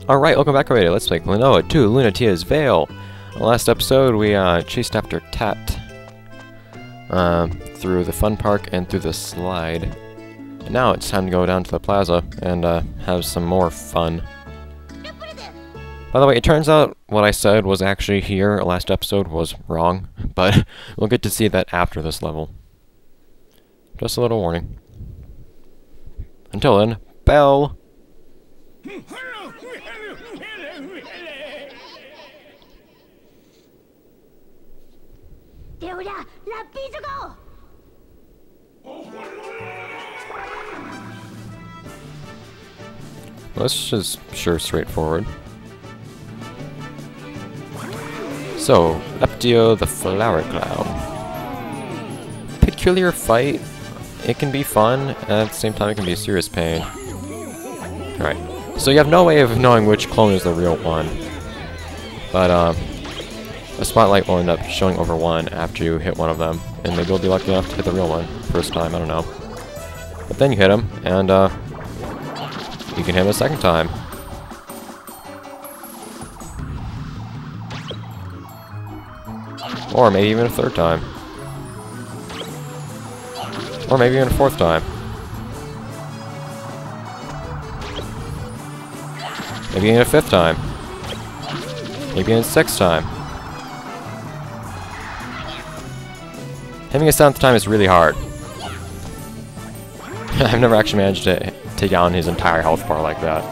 Alright, welcome back everybody. Let's play Klonoa 2, Lunatea's Veil. In the last episode, we chased after Tat through the fun park and through the slide. And now it's time to go down to the plaza and have some more fun. By the way, it turns out what I said was actually here last episode was wrong, but we'll get to see that after this level. Just a little warning. Until then, bell! Let's just sure straightforward. So, Lunatea the Flower Cloud. Peculiar fight. It can be fun, and at the same time it can be a serious pain. Alright, so you have no way of knowing which clone is the real one. But, a spotlight will end up showing over one after you hit one of them, and maybe you'll be lucky enough to hit the real one first time, I don't know. But then you hit him, and, you can hit him a second time. Or maybe even a third time. Or maybe even a fourth time. Maybe even a fifth time. Maybe even a sixth time. Hitting a seventh time is really hard. I've never actually managed to take down his entire health bar like that.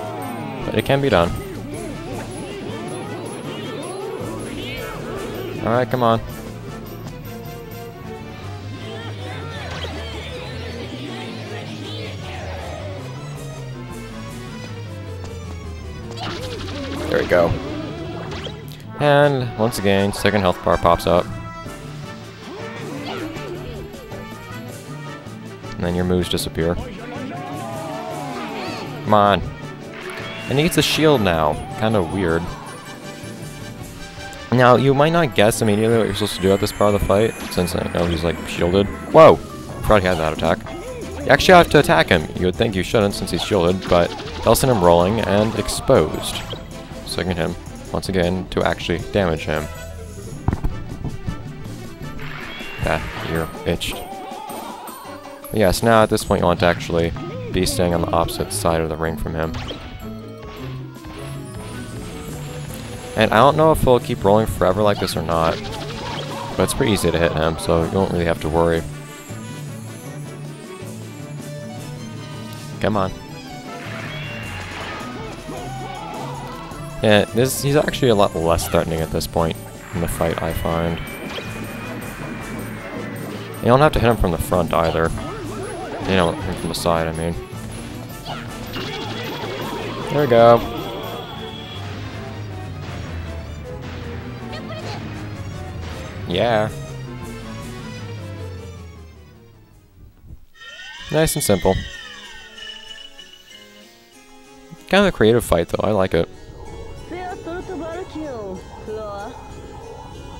But it can be done. Alright, come on. There we go. And once again, second health bar pops up. And then your moves disappear. Come on. And he gets a shield now. Kind of weird. Now, you might not guess immediately what you're supposed to do at this part of the fight, since I know he's like shielded. Whoa! Forgot he had that attack. You actually have to attack him. You would think you shouldn't since he's shielded, but they'll send him rolling and exposed. So I can hit him once again to actually damage him. Ah, you're itched. But yes, now at this point you want to actually be staying on the opposite side of the ring from him. And I don't know if he'll keep rolling forever like this or not, but it's pretty easy to hit him, so you don't really have to worry. Come on. Yeah, he's actually a lot less threatening at this point in the fight, I find. You don't have to hit him from the front either. You know, hit him from the side, I mean. There we go. Yeah. Nice and simple. Kind of a creative fight though, I like it.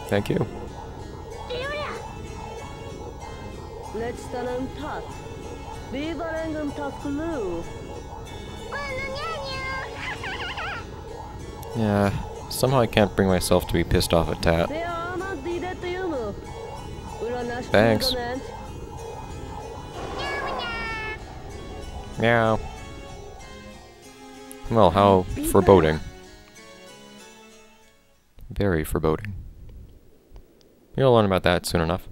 Thank you. Yeah, somehow I can't bring myself to be pissed off at Tat. Thanks. Meow. Well, how foreboding. Very foreboding. You'll learn about that soon enough.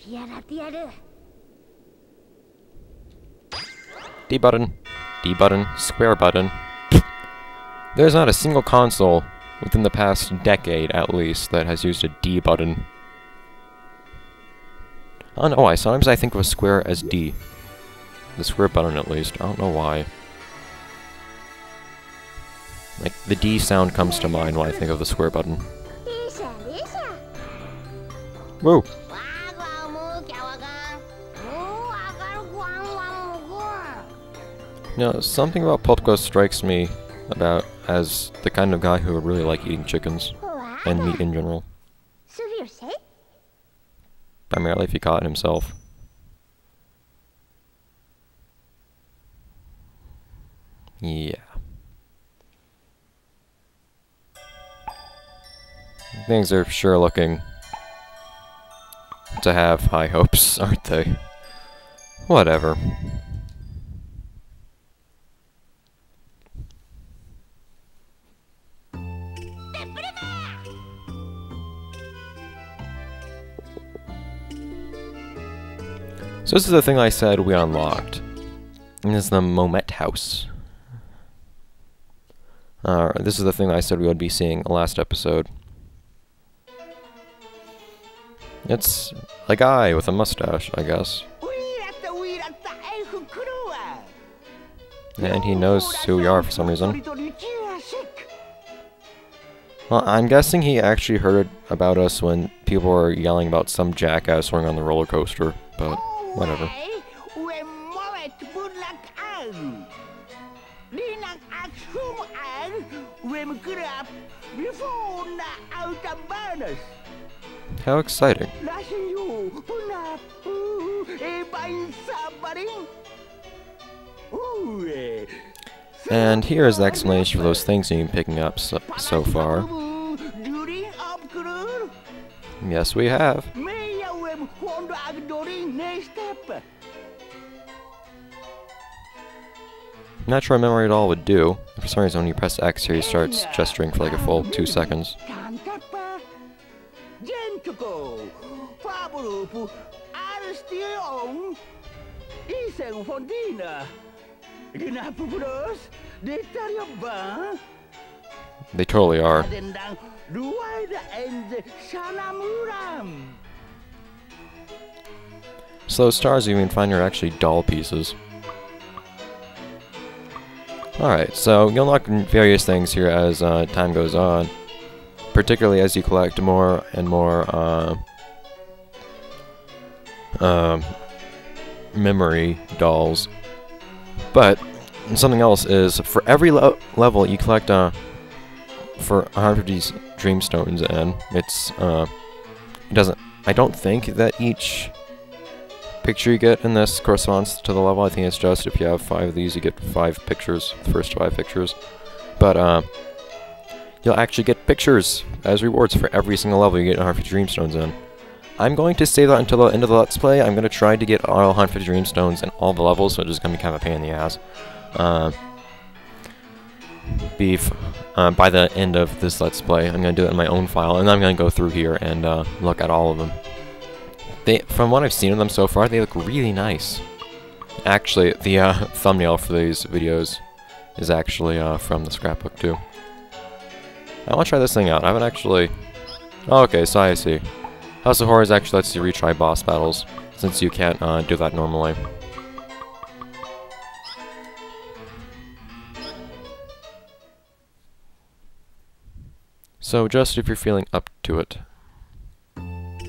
D button. D button. Square button. There's not a single console within the past decade, at least, that has used a D button. I don't know why. Sometimes I think of a square as D. The square button, at least. I don't know why. Like, the D sound comes to mind when I think of the square button. Woo! You know, something about Popko strikes me about as the kind of guy who would really like eating chickens. And meat in general. Primarily if he caught it himself. Yeah. Things are sure looking to have high hopes, aren't they? Whatever. So this is the thing I said we unlocked. And this is the Moment House. This is the thing I said we would be seeing last episode. It's a guy with a mustache, I guess. And he knows who we are for some reason. Well, I'm guessing he actually heard about us when people were yelling about some jackass swinging on the roller coaster, but whatever. How exciting. And here is the explanation for those things you've been picking up so far. Yes, we have. I'm not sure I remember what it all would do. For some reason, when you press X here, he starts gesturing for like a full 2 seconds. They totally are. So those stars you can find are actually doll pieces. Alright, so you'll unlock various things here as time goes on. Particularly as you collect more and more memory dolls. But something else is, for every level you collect for 150 dreamstones, and it's it doesn't. I don't think that each picture you get in this corresponds to the level. I think it's just if you have 5 of these, you get 5 pictures, the first 5 pictures. But you'll actually get pictures as rewards for every single level you get 150 dreamstones in. I'm going to save that until the end of the Let's Play. I'm going to try to get all 150 dreamstones in all the levels, so it's just going to be kind of a pain in the ass. By the end of this Let's Play, I'm going to do it in my own file, and I'm going to go through here and look at all of them. From what I've seen of them so far, they look really nice. Actually, the thumbnail for these videos is actually from the scrapbook too. I want to try this thing out. I haven't actually... Oh, okay, so I see. House of Horrors actually lets you retry boss battles, since you can't do that normally. So just if you're feeling up to it.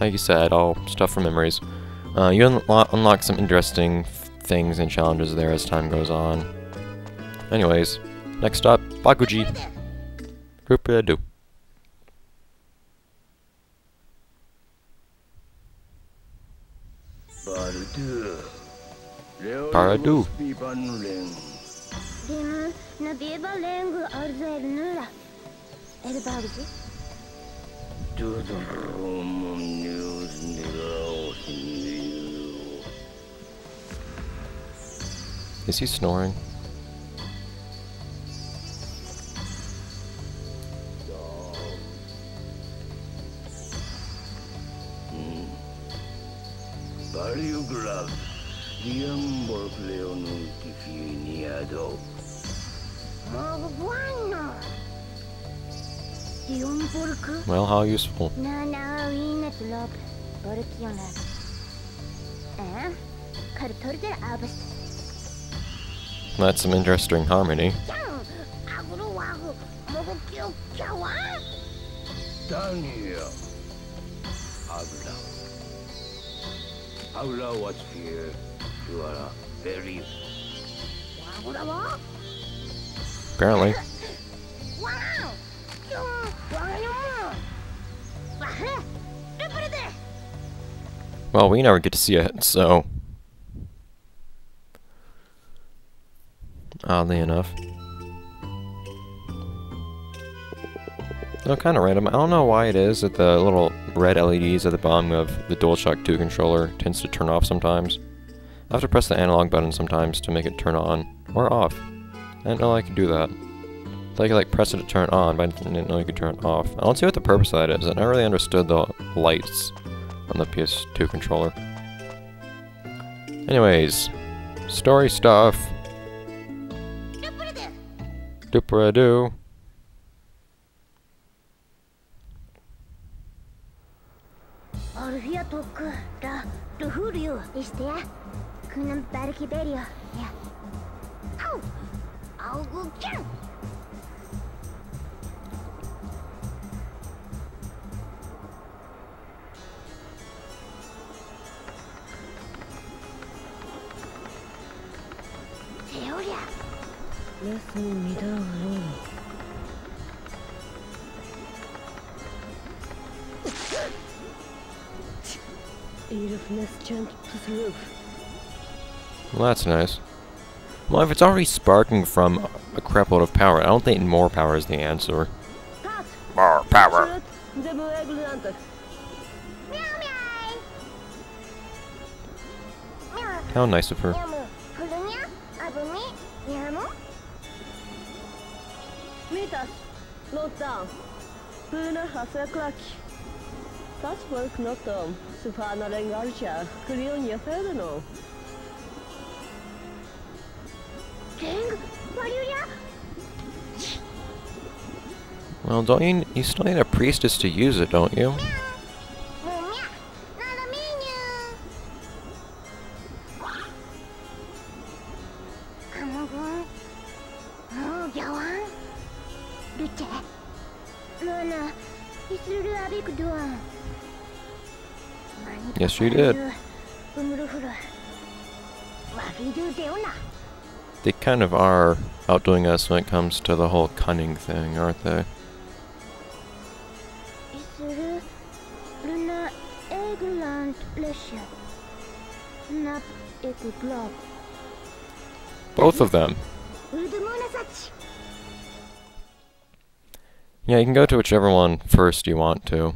Like you said, all stuff from memories. You unlock some interesting things and challenges there as time goes on. Anyways, next up, Bakuji. Rupedo. Paradu. Is he snoring? Well, how useful. That's some interesting harmony. What's here? You are a very... Apparently. Well, we never get to see it, so... Oddly enough. So kind of random. I don't know why it is that the little red LEDs at the bottom of the DualShock 2 controller tends to turn off sometimes. I have to press the analog button sometimes to make it turn on or off. I didn't know I could do that. I thought I could like press it to turn it on, but I didn't know you could turn it off. I don't see what the purpose of that is. I never really understood the lights on the PS2 controller. Anyways, story stuff. Dupra-doo. Well, that's nice. Well, if it's already sparking from a crapload of power, I don't think more power is the answer. More power! How nice of her. Well, don't you still need a priestess to use it, don't you? Yes, you did. They kind of are outdoing us when it comes to the whole cunning thing, aren't they? Both of them. Yeah, you can go to whichever one first you want to.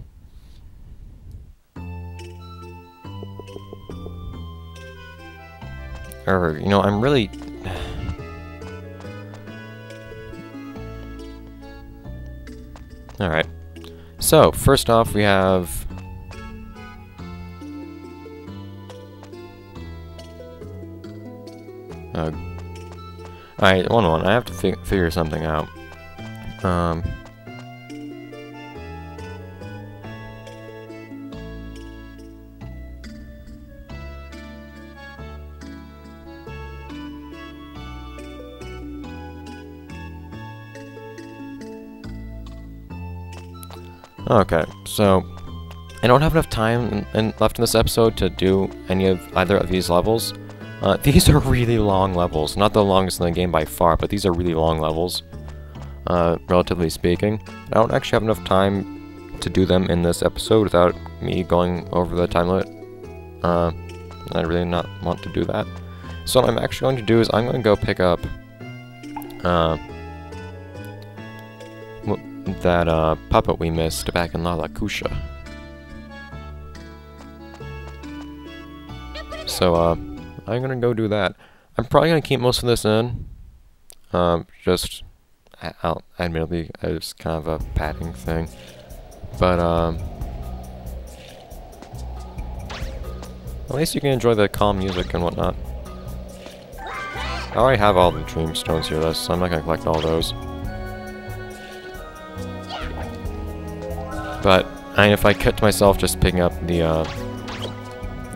Or, you know, I'm really... Alright. So, first off, we have... Alright, one. I have to figure something out. Okay, so I don't have enough time left in this episode to do either of these levels. These are really long levels. Not the longest in the game by far, but these are really long levels, relatively speaking. I don't actually have enough time to do them in this episode without me going over the time limit. I really not want to do that. So what I'm actually going to do is I'm going to go pick up that puppet we missed back in La Kusha. So I'm gonna go do that. I'm probably gonna keep most of this in. Admittedly, it's kind of a padding thing, but at least you can enjoy the calm music and whatnot. I already have all the dream stones here, though, so I'm not gonna collect all those. But if I kept myself just picking up the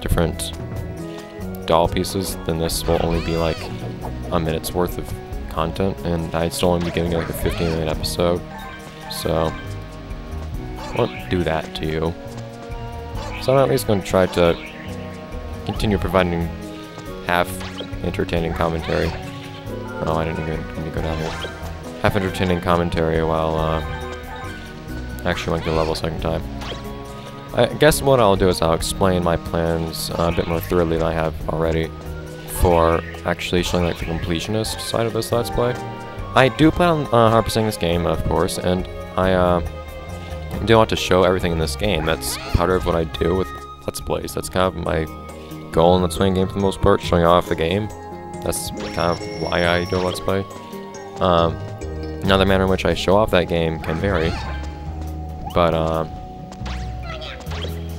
different doll pieces, then this will only be like a minute's worth of content, and I'd still only be giving like a 15-minute episode. So I won't do that to you. So I'm at least going to try to continue providing half entertaining commentary. Oh, I didn't even need to go down here. Half entertaining commentary while actually went to the level a second time. I guess what I'll do is I'll explain my plans a bit more thoroughly than I have already for actually showing like the completionist side of this Let's Play. I do plan on 100%ing this game, of course, and I do want to show everything in this game. That's part of what I do with Let's Plays. That's kind of my goal in Let's Playing game for the most part, showing off the game. That's kind of why I do a Let's Play. Now the manner in which I show off that game can vary. But,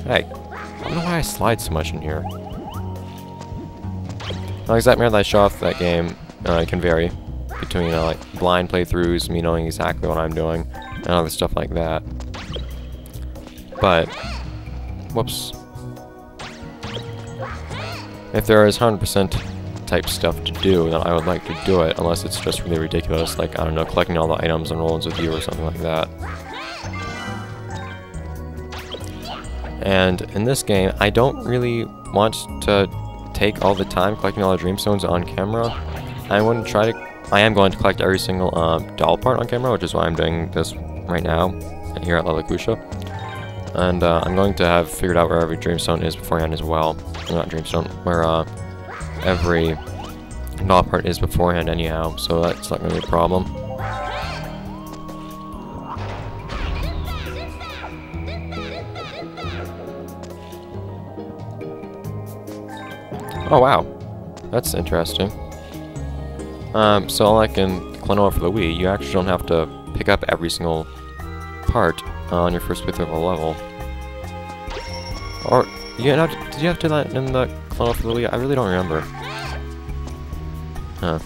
hey, I don't know why I slide so much in here. Like that manner that I show off that game can vary between, like, blind playthroughs, me knowing exactly what I'm doing, and other stuff like that. But, whoops. If there is 100% type stuff to do, then I would like to do it, unless it's just really ridiculous, like, I don't know, collecting all the items and rolls with you or something like that. And in this game, I don't really want to take all the time collecting all the Dreamstones on camera. I am going to collect every single doll part on camera, which is why I'm doing this right now, here at Lalakusha. And I'm going to have figured out where every Dreamstone is beforehand as well. Not Dreamstone, where every doll part is beforehand anyhow, so that's not going to be a problem. Oh wow, that's interesting. So like in Klonoa for the Wii, you actually don't have to pick up every single part on your first playthrough of a level. Or, did you have to do that in the Klonoa for the Wii? I really don't remember. Huh.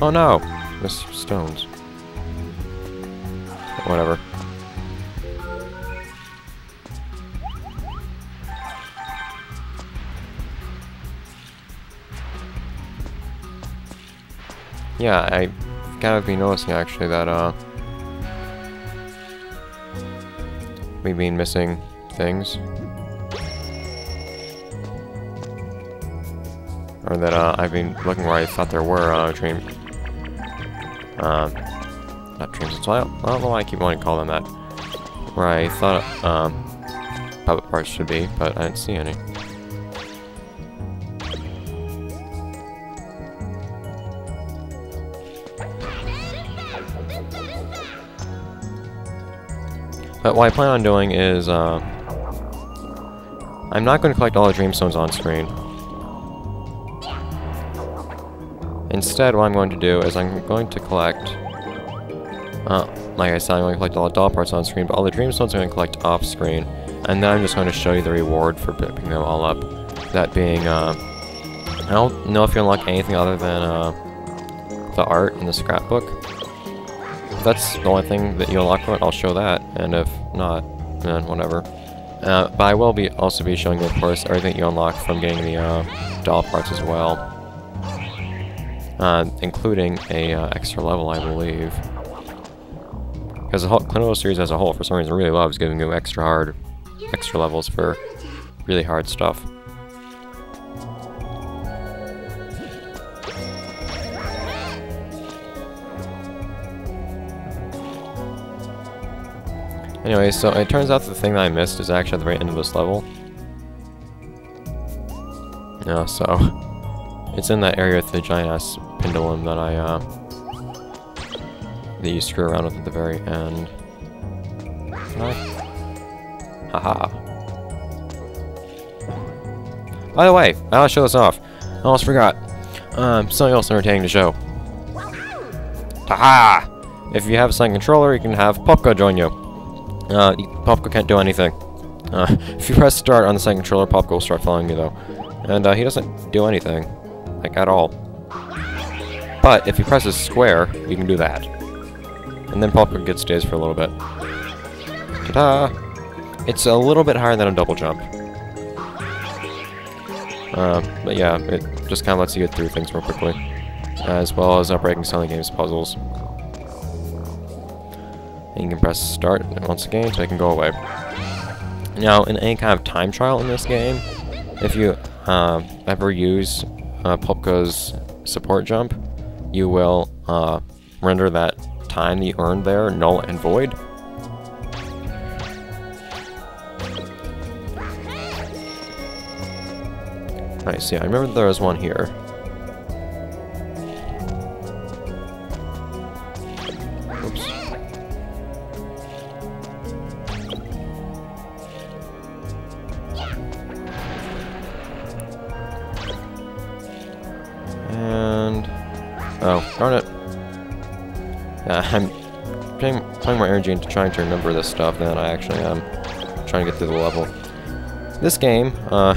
Oh no! There's stones. Whatever. Yeah, I kind of been noticing actually that we've been missing things. Or that I've been looking where I thought there were not dreams. So I don't know why I keep wanting to call them that. Where I thought puppet parts should be, but I didn't see any. But what I plan on doing is, I'm not going to collect all the Dreamstones on screen. Instead, what I'm going to do is I'm going to collect, like I said, I'm going to collect all the doll parts on screen, but all the Dreamstones I'm going to collect off screen. And then I'm just going to show you the reward for picking them all up. That being, I don't know if you unlock anything other than, the art in the scrapbook. If that's the only thing that you unlock from it, I'll show that, and if not, then whatever. But I will also be showing you, of course, everything you unlock from getting the doll parts as well, including a extra level, I believe. Because the whole Klonoa series as a whole, for some reason, really loves giving you extra levels for really hard stuff. Anyway, so it turns out the thing that I missed is actually at the very end of this level. Yeah, so it's in that area with the giant-ass pendulum that that you screw around with at the very end. Haha. By the way, I'll show this off. I almost forgot. Something else entertaining to show. Haha! If you have a second controller, you can have Popka join you. Popka can't do anything. If you press start on the second controller, Popka will start following you though. And he doesn't do anything. Like, at all. But if he presses square, you can do that. And then Popka gets dazed for a little bit. Ta-da! It's a little bit higher than a double jump. But yeah, it just kind of lets you get through things more quickly. As well as breaking some of the game's puzzles. And you can press start once again so it can go away. Now, in any kind of time trial in this game, if you ever use Popka's support jump, you will render that time that you earned there null and void. Alright, so yeah, I remember there was one here. Oh, darn it. Yeah, I'm putting more energy into trying to remember this stuff than I actually am trying to get through the level. This game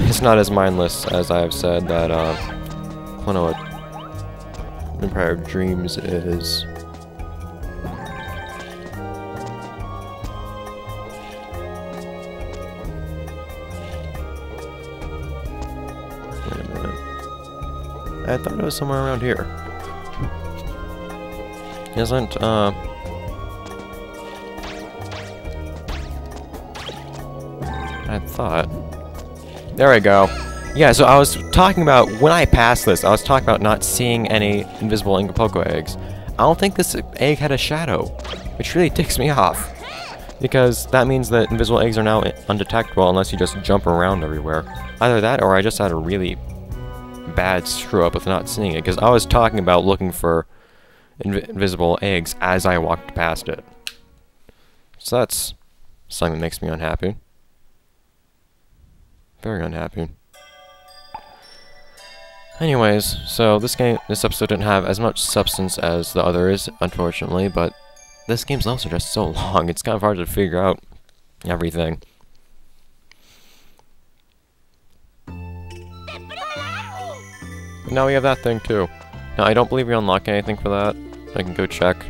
is not as mindless as I have said that Klonoa Empire of Dreams is. Wait a minute. I thought it was somewhere around here. Isn't, I thought. There we go. Yeah, so I was talking about, when I passed this, I was talking about not seeing any invisible Poco eggs. I don't think this egg had a shadow, which really ticks me off. Because that means that invisible eggs are now undetectable unless you just jump around everywhere. Either that, or I just had a really bad screw-up with not seeing it, because I was talking about looking for invisible eggs as I walked past it. So that's something that makes me unhappy. Very unhappy. Anyways, so this episode didn't have as much substance as the others, unfortunately, but this game's levels are just so long, it's kind of hard to figure out everything. But now we have that thing too. Now I don't believe we unlock anything for that. I can go check.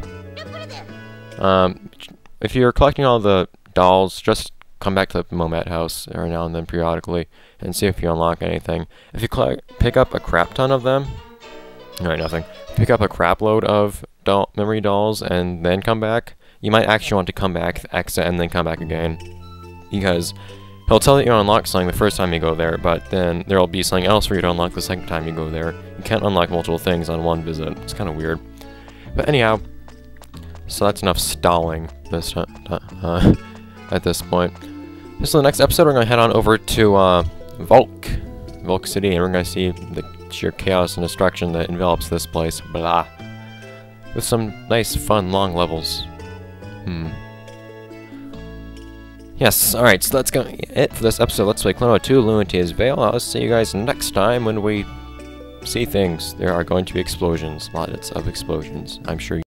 If you're collecting all the dolls, just come back to the Momet house every now and then periodically and see if you unlock anything. If you pick up a crap ton of them, alright, nothing. Pick up a crap load of memory dolls and then come back, you might actually want to come back, exit, and then come back again. Because he'll tell you to unlock something the first time you go there, but then there will be something else for you to unlock the second time you go there. You can't unlock multiple things on one visit. It's kind of weird. But anyhow, so that's enough stalling this at this point. So the next episode, we're going to head on over to Volk City, and we're going to see the sheer chaos and destruction that envelops this place. Blah. With some nice, fun, long levels. Yes, alright, so that's going to be it for this episode. Let's play Klonoa 2, Lunatea's Veil. I'll see you guys next time when we see things. There are going to be explosions. Lots of explosions, I'm sure.